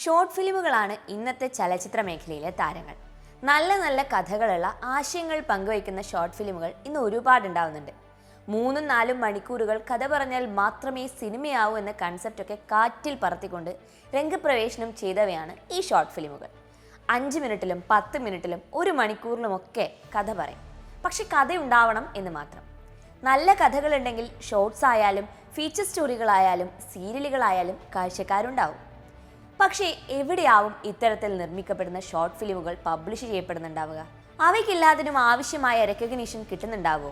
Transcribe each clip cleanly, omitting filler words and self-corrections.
Short ഫിലിമുകളാണ് ഇന്നത്തെ ചലച്ചിത്ര മേഖലയിലെ താരങ്ങൾ. നല്ല നല്ല കഥകളുള്ള ആശയങ്ങൾ പങ്കുവയ്ക്കുന്ന ഷോർട്ട് ഫിലിമുകൾ ഇന്ന് ഒരുപാടുണ്ടാവുന്നുണ്ട്. 3-4 മണിക്കൂറുകൾ കഥ പറഞ്ഞാൽ മാത്രമേ സിനിമയാവൂ എന്ന കൺസെപ്റ്റൊക്കെ കാറ്റിൽ പറത്തിക്കൊണ്ട് രംഗപ്രവേശനം ചെയ്തവയാണ് ഈ ഷോർട്ട് ഫിലിമുകൾ. 5 മിനിറ്റിലും 10 മിനിറ്റിലും 1 മണിക്കൂറിലുമൊക്കെ കഥ പറയും. പക്ഷെ കഥയുണ്ടാവണം എന്ന് മാത്രം. നല്ല കഥകളുണ്ടെങ്കിൽ ഷോർട്സ് ആയാലും ഫീച്ചർ സ്റ്റോറികളായാലും സീരിയലുകളായാലും കാഴ്ചക്കാരുണ്ടാവും. പക്ഷേ എവിടെയാവും ഇത്തരത്തിൽ നിർമ്മിക്കപ്പെടുന്ന ഷോർട്ട് ഫിലിമുകൾ പബ്ലിഷ് ചെയ്യപ്പെടുന്നുണ്ടാവുക? അവയ്ക്കെല്ലാത്തിനും ആവശ്യമായ റെക്കഗ്നീഷൻ കിട്ടുന്നുണ്ടാവുമോ?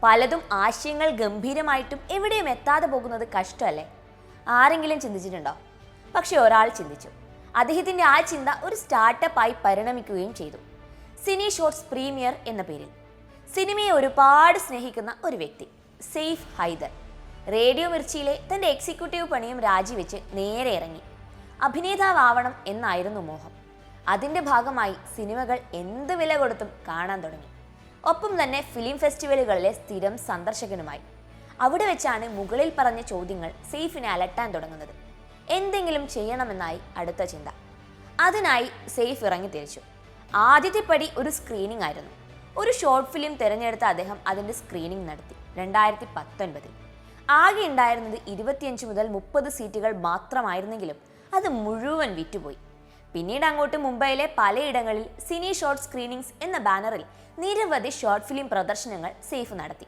പലതും ആശയങ്ങൾ ഗംഭീരമായിട്ടും എവിടെയും എത്താതെ പോകുന്നത് കഷ്ടമല്ലേ? ആരെങ്കിലും ചിന്തിച്ചിട്ടുണ്ടോ? പക്ഷെ ഒരാൾ ചിന്തിച്ചു. അദ്ദേഹത്തിൻ്റെ ആ ചിന്ത ഒരു സ്റ്റാർട്ടപ്പായി പരിണമിക്കുകയും ചെയ്തു. സിനിഷോർട്സ് പ്രീമിയർ എന്ന പേരിൽ. സിനിമയെ ഒരുപാട് സ്നേഹിക്കുന്ന ഒരു വ്യക്തി, സെയ്ഫ് ഹൈദർ, റേഡിയോ മിർച്ചിയിലെ തൻ്റെ എക്സിക്യൂട്ടീവ് പണിയും രാജിവെച്ച് നേരെ ഇറങ്ങി. അഭിനേതാവണം എന്നായിരുന്നു മോഹം. അതിൻ്റെ ഭാഗമായി സിനിമകൾ എന്ത് വില കൊടുത്തും കാണാൻ തുടങ്ങി. ഒപ്പം തന്നെ ഫിലിം ഫെസ്റ്റിവലുകളിലെ സ്ഥിരം സന്ദർശകനുമായി. അവിടെ വെച്ചാണ് മുകളിൽ പറഞ്ഞ ചോദ്യങ്ങൾ സെയ്ഫിനെ അലട്ടാൻ തുടങ്ങുന്നത്. എന്തെങ്കിലും ചെയ്യണമെന്നായി അടുത്ത ചിന്ത. അതിനായി സെയ്ഫ് ഇറങ്ങിത്തിരിച്ചു. ആദ്യത്തെ പടി ഒരു സ്ക്രീനിംഗ് ആയിരുന്നു. ഒരു ഷോർട്ട് ഫിലിം തിരഞ്ഞെടുത്ത അദ്ദേഹം അതിൻ്റെ സ്ക്രീനിംഗ് നടത്തി. 2019. ആകെ ഉണ്ടായിരുന്നത് 25 മുതൽ 30 സീറ്റുകൾ മാത്രമായിരുന്നെങ്കിലും അത് മുഴുവൻ വിറ്റുപോയി. പിന്നീട് അങ്ങോട്ട് മുംബൈയിലെ പലയിടങ്ങളിൽ സിനിഷോർട്സ് സ്ക്രീനിങ്സ് എന്ന ബാനറിൽ നിരവധി ഷോർട്ട് ഫിലിം പ്രദർശനങ്ങൾ സെയ്ഫ് നടത്തി.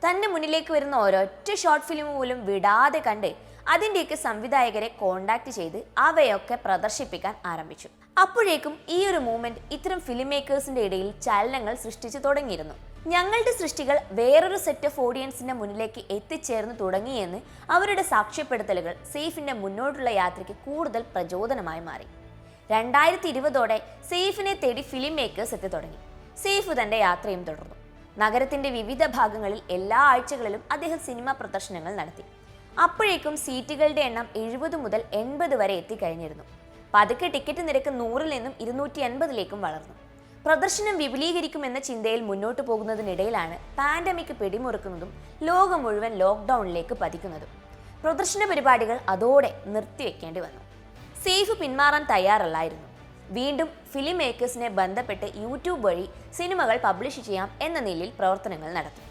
തൻ്റെ മുന്നിലേക്ക് വരുന്ന ഒരൊറ്റ ഷോർട്ട് ഫിലിം പോലും വിടാതെ കണ്ട് അതിൻ്റെയൊക്കെ സംവിധായകരെ കോണ്ടാക്ട് ചെയ്ത് അവയൊക്കെ പ്രദർശിപ്പിക്കാൻ ആരംഭിച്ചു. അപ്പോഴേക്കും ഈ ഒരു മൂവ്മെന്റ് ഇത്തരം ഫിലിം മേക്കേഴ്സിന്റെ ഇടയിൽ ചലനങ്ങൾ സൃഷ്ടിച്ചു തുടങ്ങിയിരുന്നു. ഞങ്ങളുടെ സൃഷ്ടികൾ വേറൊരു സെറ്റ് ഓഫ് ഓഡിയൻസിന്റെ മുന്നിലേക്ക് എത്തിച്ചേർന്ന് തുടങ്ങിയെന്ന് അവരുടെ സാക്ഷ്യപ്പെടുത്തലുകൾ സെയ്ഫിന്റെ മുന്നോട്ടുള്ള യാത്രയ്ക്ക് കൂടുതൽ പ്രചോദനമായി മാറി. 2020ഓടെ സെയ്ഫിനെ തേടി ഫിലിം മേക്കേഴ്സ് എത്തി തുടങ്ങി. സെയ്ഫ് തന്റെ യാത്രയും തുടർന്നു. നഗരത്തിന്റെ വിവിധ ഭാഗങ്ങളിൽ എല്ലാ ആഴ്ചകളിലും അദ്ദേഹം സിനിമാ പ്രദർശനങ്ങൾ നടത്തി. അപ്പോഴേക്കും സീറ്റുകളുടെ എണ്ണം 70 മുതൽ 80 വരെ എത്തിക്കഴിഞ്ഞിരുന്നു. പതുക്കെ ടിക്കറ്റ് നിരക്ക് 100-ൽ നിന്നും 250-ലേക്കും വളർന്നു. പ്രദർശനം വിപുലീകരിക്കുമെന്ന ചിന്തയിൽ മുന്നോട്ട് പോകുന്നതിനിടയിലാണ് പാൻഡമിക് പിടിമുറുക്കുന്നതും ലോകം മുഴുവൻ ലോക്ക്ഡൌണിലേക്ക് പതിക്കുന്നതും. പ്രദർശന പരിപാടികൾ അതോടെ നിർത്തിവെക്കേണ്ടി വന്നു. സെയ്ഫ് പിന്മാറാൻ തയ്യാറല്ലായിരുന്നു. വീണ്ടും ഫിലിം മേക്കേഴ്സിനെ ബന്ധപ്പെട്ട് യൂട്യൂബ് വഴി സിനിമകൾ പബ്ലിഷ് ചെയ്യാം എന്ന നിലയിൽ പ്രവർത്തനങ്ങൾ നടത്തി.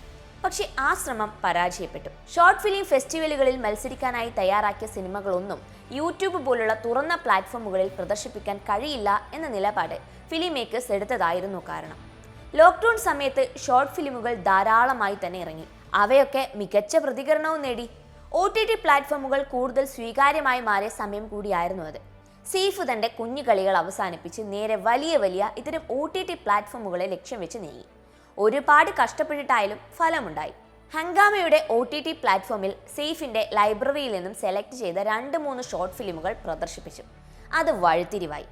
പക്ഷേ ആ ശ്രമം പരാജയപ്പെട്ടു. ഷോർട്ട് ഫിലിം ഫെസ്റ്റിവലുകളിൽ മത്സരിക്കാനായി തയ്യാറാക്കിയ സിനിമകളൊന്നും യൂട്യൂബ് പോലുള്ള തുറന്ന പ്ലാറ്റ്ഫോമുകളിൽ പ്രദർശിപ്പിക്കാൻ കഴിയില്ല എന്ന നിലപാട് ഫിലിം മേക്കേഴ്സ് എടുത്തതായിരുന്നു കാരണം. ലോക്ക്ഡൌൺ സമയത്ത് ഷോർട്ട് ഫിലിമുകൾ ധാരാളമായി തന്നെ ഇറങ്ങി. അവയൊക്കെ മികച്ച പ്രതികരണവും നേടി. OTT പ്ലാറ്റ്ഫോമുകൾ കൂടുതൽ സ്വീകാര്യമായി മാറിയ സമയം കൂടിയായിരുന്നു അത്. സെയ്ഫ് തൻ്റെ കുഞ്ഞു കളികൾ അവസാനിപ്പിച്ച് നേരെ വലിയ ഇത്തരം OTT പ്ലാറ്റ്ഫോമുകളെ ലക്ഷ്യം വെച്ച് നീങ്ങി. ഒരുപാട് കഷ്ടപ്പെട്ടിട്ടായാലും ഫലമുണ്ടായി. ഹംഗാമയുടെ OTT പ്ലാറ്റ്ഫോമിൽ സെയ്ഫിന്റെ ലൈബ്രറിയിൽ നിന്നും സെലക്ട് ചെയ്ത 2-3 ഷോർട്ട് ഫിലിമുകൾ പ്രദർശിപ്പിച്ചു. അത് വഴിത്തിരിവായി.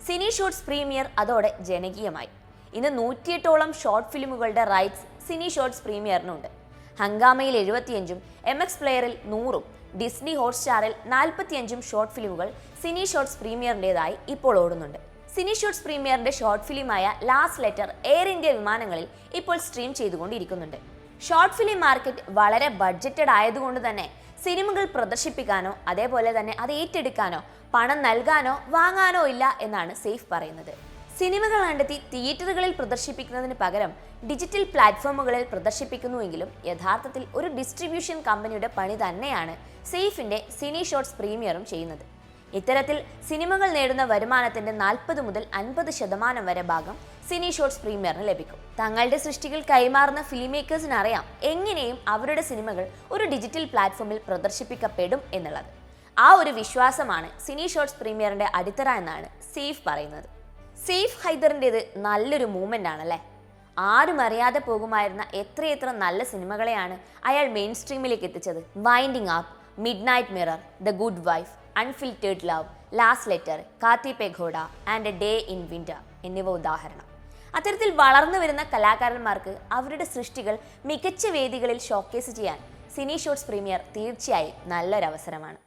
സിനിഷോർട്സ് പ്രീമിയർ അതോടെ ജനകീയമായി. ഇന്ന് 108ഓളം ഷോർട്ട് ഫിലിമുകളുടെ റൈറ്റ്സ് സിനിഷോർട്സ് പ്രീമിയറിനുണ്ട്. ഹംഗാമയിൽ 75-ഉം MX പ്ലെയറിൽ 100-ഉം ഡിസ്നി ഹോട്ട്സ്റ്റാറിൽ 45-ഉം ഷോർട്ട് ഫിലിമുകൾ സിനിഷോർട്സ് പ്രീമിയറിൻ്റെതായി ഇപ്പോൾ ഓടുന്നുണ്ട്. സിനിഷോർട്സ് പ്രീമിയറിന്റെ ഷോർട്ട് ഫിലിമായ ലാസ്റ്റ് ലെറ്റർ എയർ ഇന്ത്യ വിമാനങ്ങളിൽ ഇപ്പോൾ സ്ട്രീം ചെയ്തുകൊണ്ടിരിക്കുന്നുണ്ട്. ഷോർട്ട് ഫിലിം മാർക്കറ്റ് വളരെ ബഡ്ജറ്റഡ് ആയതുകൊണ്ട് തന്നെ സിനിമകൾ പ്രദർശിപ്പിക്കാനോ അതേപോലെ തന്നെ അത് ഏറ്റെടുക്കാനോ പണം നൽകാനോ വാങ്ങാനോ ഇല്ല എന്നാണ് സെയ്ഫ് പറയുന്നത്. സിനിമകൾ കണ്ടെത്തി തിയേറ്ററുകളിൽ പ്രദർശിപ്പിക്കുന്നതിന് പകരം ഡിജിറ്റൽ പ്ലാറ്റ്ഫോമുകളിൽ പ്രദർശിപ്പിക്കുന്നുവെങ്കിലും യഥാർത്ഥത്തിൽ ഒരു ഡിസ്ട്രിബ്യൂഷൻ കമ്പനിയുടെ പണി തന്നെയാണ് സെയ്ഫിന്റെ സിനിഷോർട്സ് പ്രീമിയറും ചെയ്യുന്നത്. ഇത്തരത്തിൽ സിനിമകൾ നേടുന്ന വരുമാനത്തിന്റെ 40 മുതൽ 50% വരെ ഭാഗം സിനിഷോർട്സ് പ്രീമിയറിന് ലഭിക്കും. തങ്ങളുടെ സൃഷ്ടികൾ കൈമാറുന്ന ഫിലിം മേക്കേഴ്സിന് അറിയാം എങ്ങനെയും അവരുടെ സിനിമകൾ ഒരു ഡിജിറ്റൽ പ്ലാറ്റ്ഫോമിൽ പ്രദർശിപ്പിക്കപ്പെടും എന്നുള്ളത്. ആ ഒരു വിശ്വാസമാണ് സിനിഷോർട്സ് പ്രീമിയറിന്റെ അടിത്തറ എന്നാണ് സെയ്ഫ് പറയുന്നത്. സെയ്ഫ് ഹൈദറിൻ്റെത് നല്ലൊരു മൂവ്മെന്റ് ആണല്ലേ. ആരും അറിയാതെ പോകുമായിരുന്ന എത്രയെത്ര നല്ല സിനിമകളെയാണ് അയാൾ മെയിൻ സ്ട്രീമിലേക്ക് എത്തിച്ചത്. Winding up, midnight mirror, the good wife, unfiltered love, last letter, Kathi Pe Ghoda and a day in winter എന്നിവ ഉദാഹരണം. അത്തരത്തിൽ വളർന്നു വരുന്ന കലാകാരന്മാർക്ക് അവരുടെ സൃഷ്ടികൾ മികച്ച വേദികളിൽ ഷോക്കേസ് ചെയ്യാൻ സിനിഷോർട്സ് പ്രീമിയർ തീർച്ചയായും നല്ലൊരവസരമാണ്.